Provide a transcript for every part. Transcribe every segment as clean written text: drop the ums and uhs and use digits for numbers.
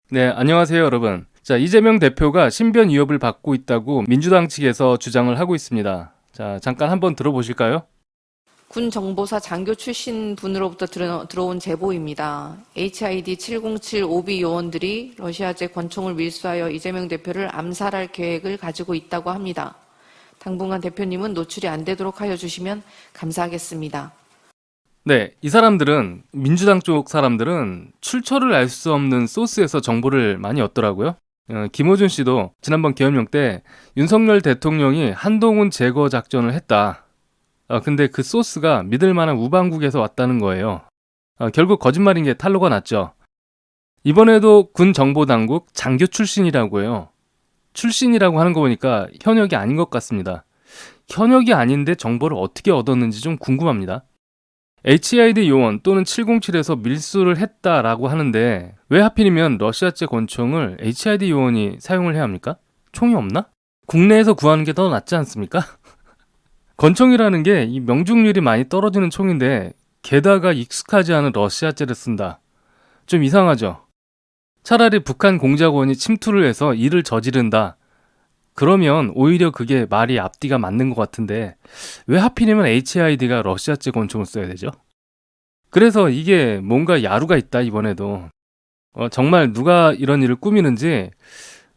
네, 안녕하세요, 여러분. 자, 이재명 대표가 신변 위협을 받고 있다고 민주당 측에서 주장을 하고 있습니다. 자, 잠깐 한번 들어보실까요? 군 정보사 장교 출신 분으로부터 들어온 제보입니다. HID 707 오비 요원들이 러시아제 권총을 밀수하여 이재명 대표를 암살할 계획을 가지고 있다고 합니다. 당분간 대표님은 노출이 안 되도록 하여 주시면 감사하겠습니다. 네, 이 사람들은, 민주당 쪽 사람들은 출처를 알 수 없는 소스에서 정보를 많이 얻더라고요. 김호준 씨도 지난번 계엄령 때 윤석열 대통령이 한동훈 제거 작전을 했다. 근데 그 소스가 믿을 만한 우방국에서 왔다는 거예요. 결국 거짓말인 게 탄로가 났죠. 이번에도 군 정보당국 장교 출신이라고 해요. 출신이라고 하는 거 보니까 현역이 아닌 것 같습니다. 현역이 아닌데 정보를 어떻게 얻었는지 좀 궁금합니다. HID 요원 또는 707에서 밀수를 했다라고 하는데 왜 하필이면 러시아제 권총을 HID 요원이 사용을 해야 합니까? 총이 없나? 국내에서 구하는 게 더 낫지 않습니까? 권총이라는 게 이 명중률이 많이 떨어지는 총인데 게다가 익숙하지 않은 러시아제를 쓴다. 좀 이상하죠? 차라리 북한 공작원이 침투를 해서 일을 저지른다. 그러면 오히려 그게 말이 앞뒤가 맞는 것 같은데 왜 하필이면 HID가 러시아제 권총을 써야 되죠? 그래서 이게 뭔가 야루가 있다 이번에도. 정말 누가 이런 일을 꾸미는지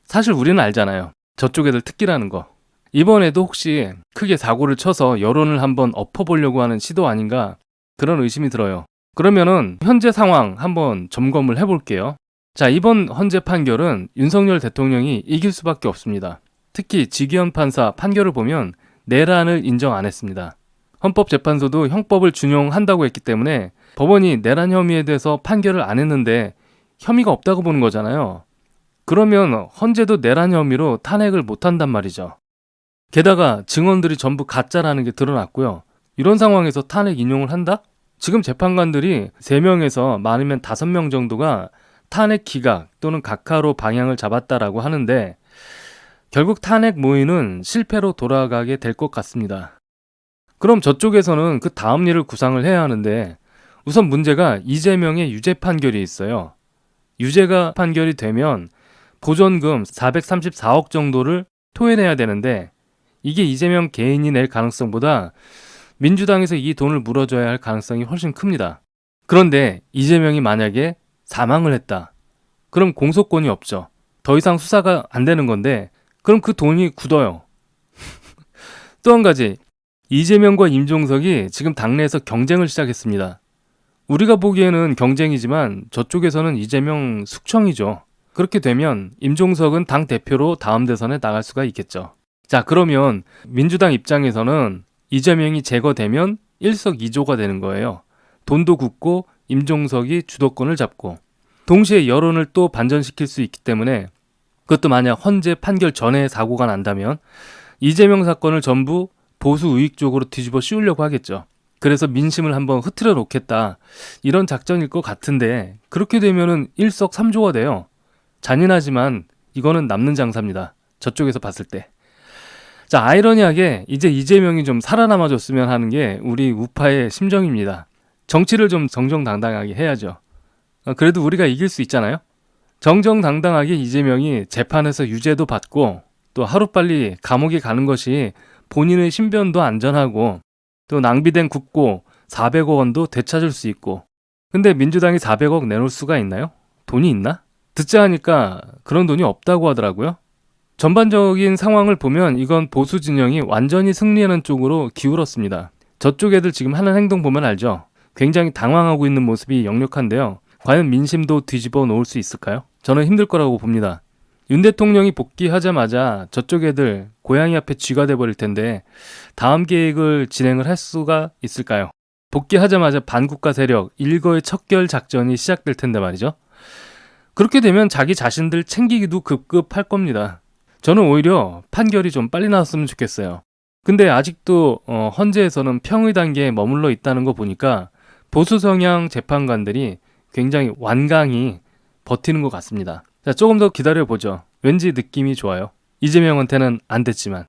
사실 우리는 알잖아요. 저쪽 애들 특기라는 거. 이번에도 혹시 크게 사고를 쳐서 여론을 한번 엎어보려고 하는 시도 아닌가 그런 의심이 들어요. 그러면은 현재 상황 한번 점검을 해볼게요. 자, 이번 헌재 판결은 윤석열 대통령이 이길 수밖에 없습니다. 특히 지기현 판사 판결을 보면 내란을 인정 안 했습니다. 헌법재판소도 형법을 준용한다고 했기 때문에 법원이 내란 혐의에 대해서 판결을 안 했는데 혐의가 없다고 보는 거잖아요. 그러면 헌재도 내란 혐의로 탄핵을 못 한단 말이죠. 게다가 증언들이 전부 가짜라는 게 드러났고요. 이런 상황에서 탄핵 인용을 한다? 지금 재판관들이 3명에서 많으면 5명 정도가 탄핵 기각 또는 각하로 방향을 잡았다라고 하는데 결국 탄핵 모의는 실패로 돌아가게 될 것 같습니다. 그럼 저쪽에서는 그 다음 일을 구상을 해야 하는데 우선 문제가 이재명의 유죄 판결이 있어요. 유죄가 판결이 되면 보전금 434억 정도를 토해내야 되는데 이게 이재명 개인이 낼 가능성보다 민주당에서 이 돈을 물어줘야 할 가능성이 훨씬 큽니다. 그런데 이재명이 만약에 사망을 했다. 그럼 공소권이 없죠. 더 이상 수사가 안 되는 건데 그럼 그 돈이 굳어요. 또 한 가지, 이재명과 임종석이 지금 당내에서 경쟁을 시작했습니다. 우리가 보기에는 경쟁이지만 저쪽에서는 이재명 숙청이죠. 그렇게 되면 임종석은 당대표로 다음 대선에 나갈 수가 있겠죠. 자, 그러면 민주당 입장에서는 이재명이 제거되면 일석이조가 되는 거예요. 돈도 굳고 임종석이 주도권을 잡고 동시에 여론을 또 반전시킬 수 있기 때문에 그것도 만약 헌재 판결 전에 사고가 난다면 이재명 사건을 전부 보수 우익 쪽으로 뒤집어 씌우려고 하겠죠. 그래서 민심을 한번 흐트려 놓겠다. 이런 작전일 것 같은데 그렇게 되면은 일석삼조가 돼요. 잔인하지만 이거는 남는 장사입니다. 저쪽에서 봤을 때. 자, 아이러니하게 이제 이재명이 좀 살아남아줬으면 하는 게 우리 우파의 심정입니다. 정치를 좀 정정당당하게 해야죠. 그래도 우리가 이길 수 있잖아요. 정정당당하게 이재명이 재판에서 유죄도 받고 또 하루빨리 감옥에 가는 것이 본인의 신변도 안전하고 또 낭비된 국고 400억 원도 되찾을 수 있고. 근데 민주당이 400억 내놓을 수가 있나요? 돈이 있나? 듣자 하니까 그런 돈이 없다고 하더라고요. 전반적인 상황을 보면 이건 보수 진영이 완전히 승리하는 쪽으로 기울었습니다. 저쪽 애들 지금 하는 행동 보면 알죠? 굉장히 당황하고 있는 모습이 역력한데요. 과연 민심도 뒤집어 놓을 수 있을까요? 저는 힘들 거라고 봅니다. 윤 대통령이 복귀하자마자 저쪽 애들 고양이 앞에 쥐가 돼버릴 텐데 다음 계획을 진행을 할 수가 있을까요? 복귀하자마자 반국가 세력 일거의 척결 작전이 시작될 텐데 말이죠. 그렇게 되면 자기 자신들 챙기기도 급급할 겁니다. 저는 오히려 판결이 좀 빨리 나왔으면 좋겠어요. 근데 아직도 헌재에서는 평의 단계에 머물러 있다는 거 보니까 보수 성향 재판관들이 굉장히 완강히 버티는 것 같습니다. 자, 조금 더 기다려보죠. 왠지 느낌이 좋아요. 이재명한테는 안 됐지만.